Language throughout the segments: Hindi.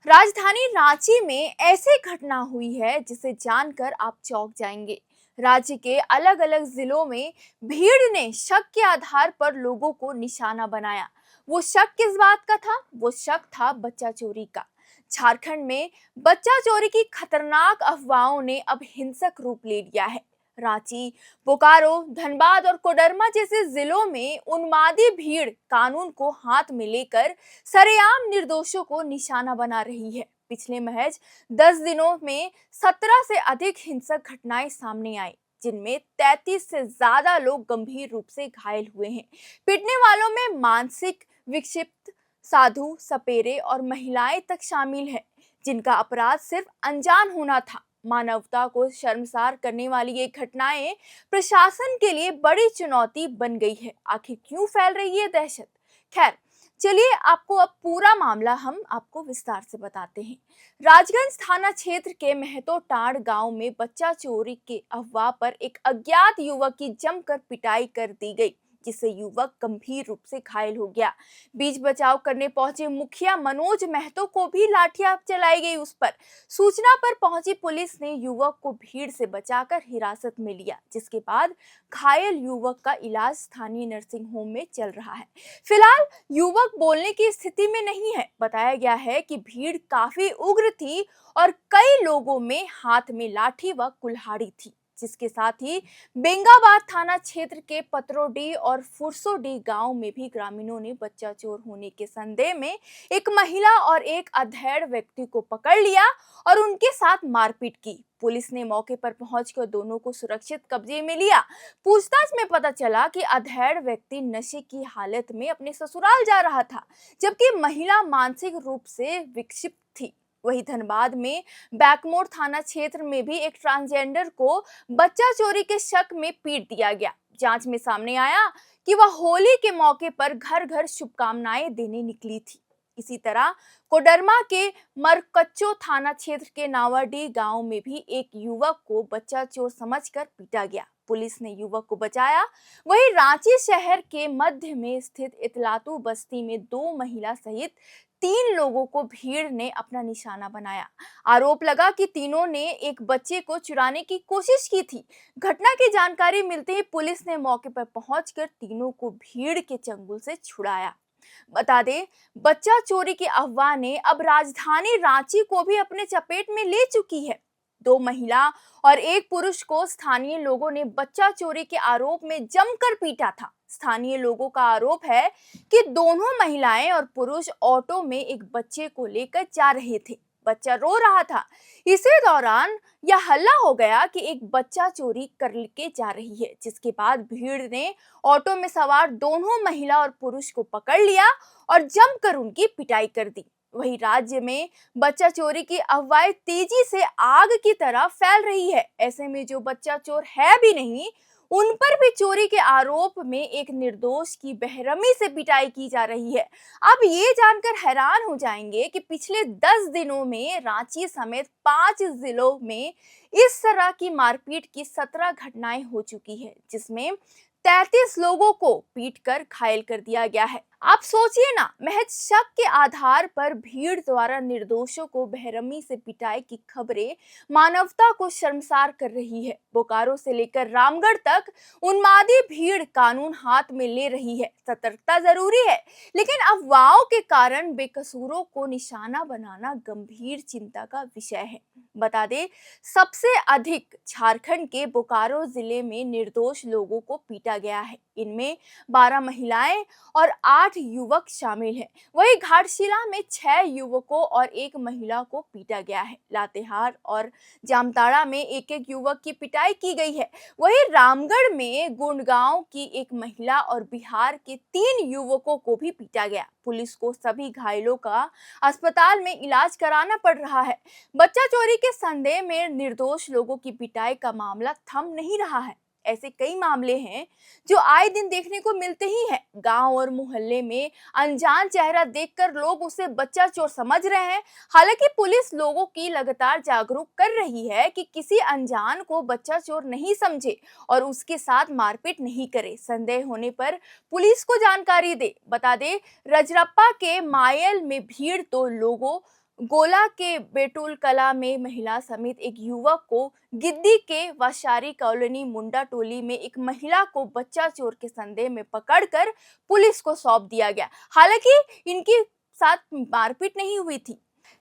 राजधानी रांची में ऐसी घटना हुई है जिसे जानकर आप चौंक जाएंगे। राज्य के अलग अलग जिलों में भीड़ ने शक के आधार पर लोगों को निशाना बनाया। वो शक किस बात का था? वो शक था बच्चा चोरी का। झारखंड में बच्चा चोरी की खतरनाक अफवाहों ने अब हिंसक रूप ले लिया है। रांची, बोकारो, धनबाद और कोडरमा जैसे जिलों में उन्मादी भीड़ कानून को हाथ में लेकर सरेआम निर्दोषों को निशाना बना रही है। पिछले महज 10 दिनों में 17 से अधिक हिंसक घटनाएं सामने आई, जिनमें 33 से ज्यादा लोग गंभीर रूप से घायल हुए हैं। पिटने वालों में मानसिक विक्षिप्त, साधु, सपेरे और महिलाएं तक शामिल हैं, जिनका अपराध सिर्फ अनजान होना था। मानवता को शर्मसार करने वाली ये घटनाएं प्रशासन के लिए बड़ी चुनौती बन गई है। आखिर क्यों फैल रही है दहशत? खैर, चलिए आपको अब पूरा मामला हम आपको विस्तार से बताते हैं। राजगंज थाना क्षेत्र के महतो टांड़ गांव में बच्चा चोरी के अफवाह पर एक अज्ञात युवक की जमकर पिटाई कर दी गई, जिससे युवक गंभीर रूप से घायल हो गया। बीच बचाव करने पहुंचे मुखिया मनोज महतो को भी लाठियां चलाई गई उस पर। सूचना पर पहुंची पुलिस ने युवक को भीड़ से बचाकर हिरासत में लिया, जिसके बाद घायल युवक का इलाज स्थानीय नर्सिंग होम में चल रहा है। फिलहाल युवक बोलने की स्थिति में नहीं है। बताया गया है कि भीड़ काफी उग्र थी और कई लोगों में हाथ में लाठी व कुल्हाड़ी थी, जिसके साथ ही बेंगाबाद थाना क्षेत्र के पतरोडी और फुरसोडी गांव में भी ग्रामीणों ने बच्चा चोर होने के संदेह में एक महिला और एक अधेड़ व्यक्ति को पकड़ लिया और उनके साथ मारपीट की। पुलिस ने मौके पर पहुंचकर दोनों को सुरक्षित कब्जे में लिया। पूछताछ में पता चला कि अधेड़ व्यक्ति नशे की हालत में अपने ससुराल जा रहा था, जबकि महिला मानसिक रूप से विक्षिप्त थी। वहीं धनबाद में बैकमोर थाना क्षेत्र में भी एक ट्रांसजेंडर को बच्चा चोरी के शक में पीट दिया गया। जांच में सामने आया कि वह होली के मौके पर घर घर शुभकामनाएं देने निकली थी। इसी तरह कोडरमा के मरकच्चो थाना क्षेत्र के नावाडी गांव में भी एक युवक को बच्चा चोर समझकर पीटा गया। पुलिस ने युवक को बचाया। वहीं रांची शहर के मध्य में स्थित इतलातू बस्ती में 2 महिला सहित 3 लोगों को भीड़ ने अपना निशाना बनाया। आरोप लगा कि तीनों ने एक बच्चे को चुराने की कोशिश की थी। घटना की जानकारी मिलते ही पुलिस ने मौके पर पहुंचकर तीनों को भीड़ के चंगुल से छुड़ाया। बता दें, बच्चा चोरी की अफवाह ने अब राजधानी रांची को भी अपने चपेट में ले चुकी है। 2 महिला और एक पुरुष को स्थानीय लोगों ने बच्चा चोरी के आरोप में जमकर पीटा था। स्थानीय लोगों का आरोप है कि दोनों महिलाएं और पुरुष ऑटो में एक बच्चे को लेकर जा रहे थे। बच्चा रो रहा था। इसी दौरान यह हल्ला हो गया कि एक बच्चा चोरी करके जा रही है, जिसके बाद भीड़ ने ऑटो में सवार दोनों महिला और पुरुष को पकड़ लिया और जमकर उनकी पिटाई कर दी। वहीं राज्य में बच्चा चोरी की अफवाहें तेजी से आग की तरह फैल रही है। ऐसे में जो बच्चा चोर है भी नहीं, उन पर भी चोरी के आरोप में एक निर्दोष की बेरहमी से पिटाई की जा रही है। आप ये जानकर हैरान हो जाएंगे कि पिछले 10 दिनों में रांची समेत 5 जिलों में इस तरह की मारपीट की 17 घटनाएं हो चुकी है, जिसमें 33 लोगों को पीटकर घायल कर दिया गया है। आप सोचिए ना, महज शक के आधार पर भीड़ द्वारा निर्दोषों को बेरहमी से पिटाई की खबरें मानवता को शर्मसार कर रही है। बोकारो से लेकर रामगढ़ तक उन्मादी भीड़ कानून हाथ में ले रही है। सतर्कता जरूरी है, लेकिन अफवाहों के कारण बेकसूरों को निशाना बनाना गंभीर चिंता का विषय है। बता दें, सबसे अधिक झारखंड के बोकारो जिले में निर्दोष लोगों को पीटा गया है। इनमें 12 महिलाएं और 8 युवक शामिल हैं। वहीं घाटशिला में 6 युवकों और 1 महिला को पीटा गया है। लातेहार और जामताड़ा में एक युवक की पिटाई की गई है। वहीं रामगढ़ में गुड़गांव की एक महिला और बिहार के 3 युवकों को भी पीटा गया। पुलिस को सभी घायलों का अस्पताल में इलाज कराना पड़ रहा है। बच्चा चोरी के संदेह में निर्दोष लोगों की पिटाई का मामला थम नहीं रहा है। ऐसे कई मामले हैं जो आए दिन देखने को मिलते ही हैं। गांव और मोहल्ले में अनजान चेहरा देखकर लोग उसे बच्चा चोर समझ रहे हैं। हालांकि पुलिस लोगों की लगातार जागरूक कर रही है कि किसी अनजान को बच्चा चोर नहीं समझे और उसके साथ मारपीट नहीं करे। संदेह होने पर पुलिस को जानकारी दे। बता दे, रजरप्पा के मायल में भीड़ तो लोगों गोला के बेटुल कला में महिला समेत एक युवक को, गिद्दी के वाशारी कॉलोनी मुंडा टोली में एक महिला को बच्चा चोर के संदेह में पकड़कर पुलिस को सौंप दिया गया। हालांकि इनके साथ मारपीट नहीं हुई थी।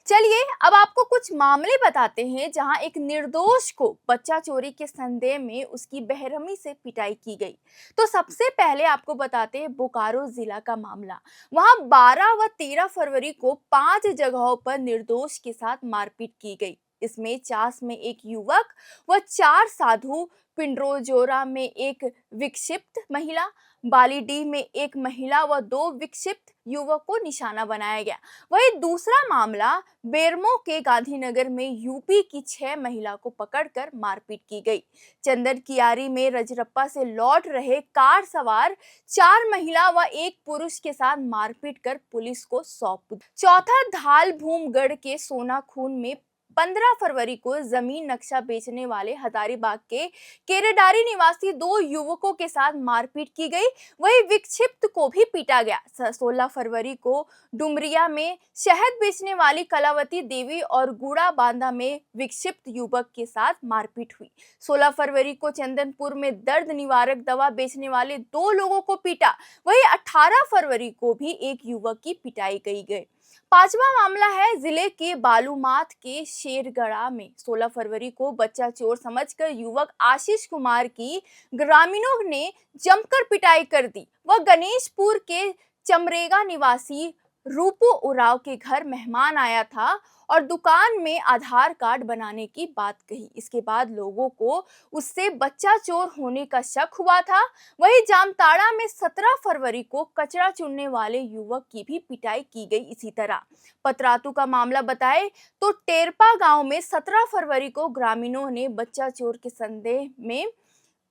चलिए अब आपको कुछ मामले बताते हैं जहां एक निर्दोष को बच्चा चोरी के संदेह में उसकी बेरहमी से पिटाई की गई। तो सबसे पहले आपको बताते हैं बोकारो जिला का मामला। वहां 12 व 13 फरवरी को 5 जगहों पर निर्दोष के साथ मारपीट की गई। इसमें चास में एक युवक व 4 साधु, पिंड्रोजोरा में एक विक्षिप्त महिला, बालीडीह में एक महिला व 2 विक्षिप्त युवक को निशाना बनाया गया। वहीं दूसरा मामला बेरमो के गांधीनगर में यूपी की 6 महिला को पकड़कर मारपीट की गई। चंदन कियारी में रजरप्पा से लौट रहे कार सवार 4 महिला व 1 पुरुष के साथ मारपीट कर पुलिस को सौंप। चौथा धाल भूमगढ़ के सोनाखून में 15 फरवरी को जमीन नक्शा बेचने वाले हजारीबाग के केरेडारी निवासी 2 युवकों के साथ मारपीट की गई। वहीं विक्षिप्त को भी पीटा गया। 16 फरवरी को डुमरिया में शहद बेचने वाली कलावती देवी और गुड़ा बांधा में विक्षिप्त युवक के साथ मारपीट हुई। 16 फरवरी को चंदनपुर में दर्द निवारक दवा बेचने वाले 2 लोगों को पीटा। वहीं 18 फरवरी को भी एक युवक की पिटाई की गई। पांचवा मामला है जिले के बालूमाथ के शेरगढ़ा में। 16 फरवरी को बच्चा चोर समझकर युवक आशीष कुमार की ग्रामीणों ने जमकर पिटाई कर दी। वह गणेशपुर के चमरेगा निवासी रूपू उराव के घर मेहमान आया था और दुकान में आधार कार्ड बनाने की बात कही। इसके बाद लोगों को उससे बच्चा चोर होने का शक हुआ था। वहीं जामताड़ा में 17 फरवरी को कचरा चुनने वाले युवक की भी पिटाई की गई। इसी तरह पतरातू का मामला बताए तो टेरपा गांव में 17 फरवरी को ग्रामीणों ने बच्चा चोर के संदेह में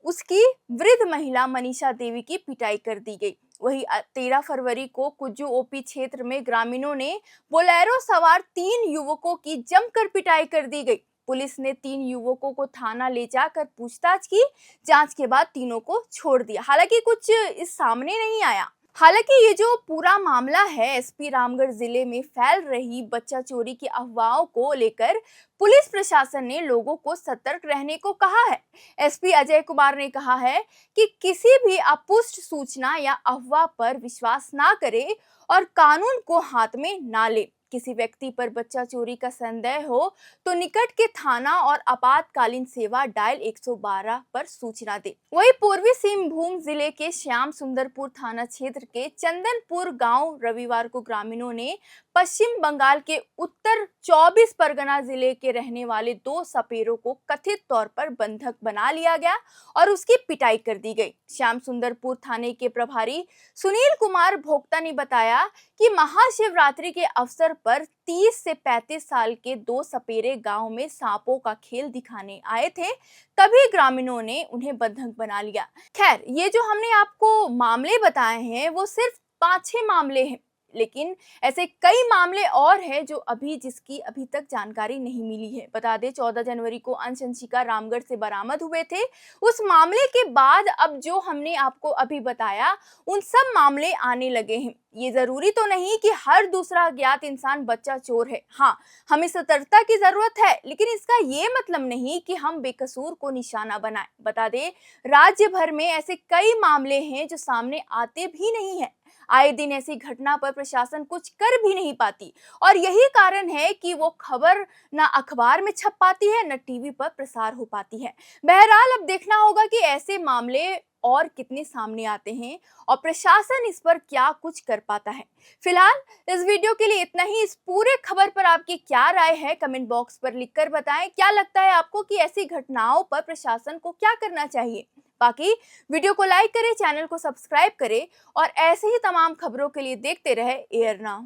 उसकी वृद्ध महिला मनीषा देवी की पिटाई कर दी गई। वहीं 13 फरवरी को कुज्जू ओपी क्षेत्र में ग्रामीणों ने बोलेरो सवार 3 युवकों की जमकर पिटाई कर दी गई। पुलिस ने 3 युवकों को थाना ले जाकर पूछताछ की। जांच के बाद तीनों को छोड़ दिया। हालांकि कुछ इस सामने नहीं आया। हालांकि ये जो पूरा मामला है एसपी रामगढ़ जिले में फैल रही बच्चा चोरी की अफवाहों को लेकर पुलिस प्रशासन ने लोगों को सतर्क रहने को कहा है। एसपी अजय कुमार ने कहा है कि किसी भी अपुष्ट सूचना या अफवाह पर विश्वास ना करें और कानून को हाथ में ना ले। किसी व्यक्ति पर बच्चा चोरी का संदेह हो तो निकट के थाना और आपातकालीन सेवा डायल 112 पर सूचना दे। वहीं पूर्वी सिंहभूम जिले के श्याम सुंदरपुर थाना क्षेत्र के चंदनपुर गांव रविवार को ग्रामीणों ने पश्चिम बंगाल के उत्तर 24 परगना जिले के रहने वाले 2 सपेरों को कथित तौर पर बंधक बना लिया गया और उसकी पिटाई कर दी गई। श्याम सुंदरपुर थाने के प्रभारी सुनील कुमार भोक्ता ने बताया कि महाशिवरात्रि के अवसर पर 30 से 35 साल के 2 सपेरे गांव में सांपों का खेल दिखाने आए थे। तभी ग्रामीणों ने उन्हें बंधक बना लिया। खैर, ये जो हमने आपको मामले बताए हैं वो सिर्फ 5-6 मामले हैं, लेकिन ऐसे कई मामले और हैं जो जिसकी अभी तक जानकारी नहीं मिली है। बता दें 14 जनवरी को अंशिका रामगढ़ से बरामद हुए थे। उस मामले के बाद अब जो हमने आपको अभी बताया उन सब मामले आने लगे हैं। ये जरूरी तो नहीं कि हर दूसरा अज्ञात इंसान बच्चा चोर है। हाँ, हमें सतर्कता की जरूरत है, लेकिन इसका ये मतलब नहीं कि हम बेकसूर को निशाना बनाएं। बता दें राज्य भर में ऐसे कई मामले हैं जो सामने आते भी नहीं है। आए दिन ऐसी घटना पर प्रशासन कुछ कर भी नहीं पाती और यही कारण है कि वो खबर ना अखबार में छप पाती है न टीवी पर प्रसार हो पाती है। बहरहाल अब देखना होगा कि ऐसे मामले और कितने सामने आते हैं और प्रशासन इस पर क्या कुछ कर पाता है। फिलहाल इस वीडियो के लिए इतना ही। इस पूरे खबर पर आपकी क्या राय है कमेंट बॉक्स पर लिखकर बताएं। क्या लगता है आपको कि ऐसी घटनाओं पर प्रशासन को क्या करना चाहिए? बाकी वीडियो को लाइक करें, चैनल को सब्सक्राइब करें और ऐसे ही तमाम खबरों के लिए देखते रहे एयर नाउ।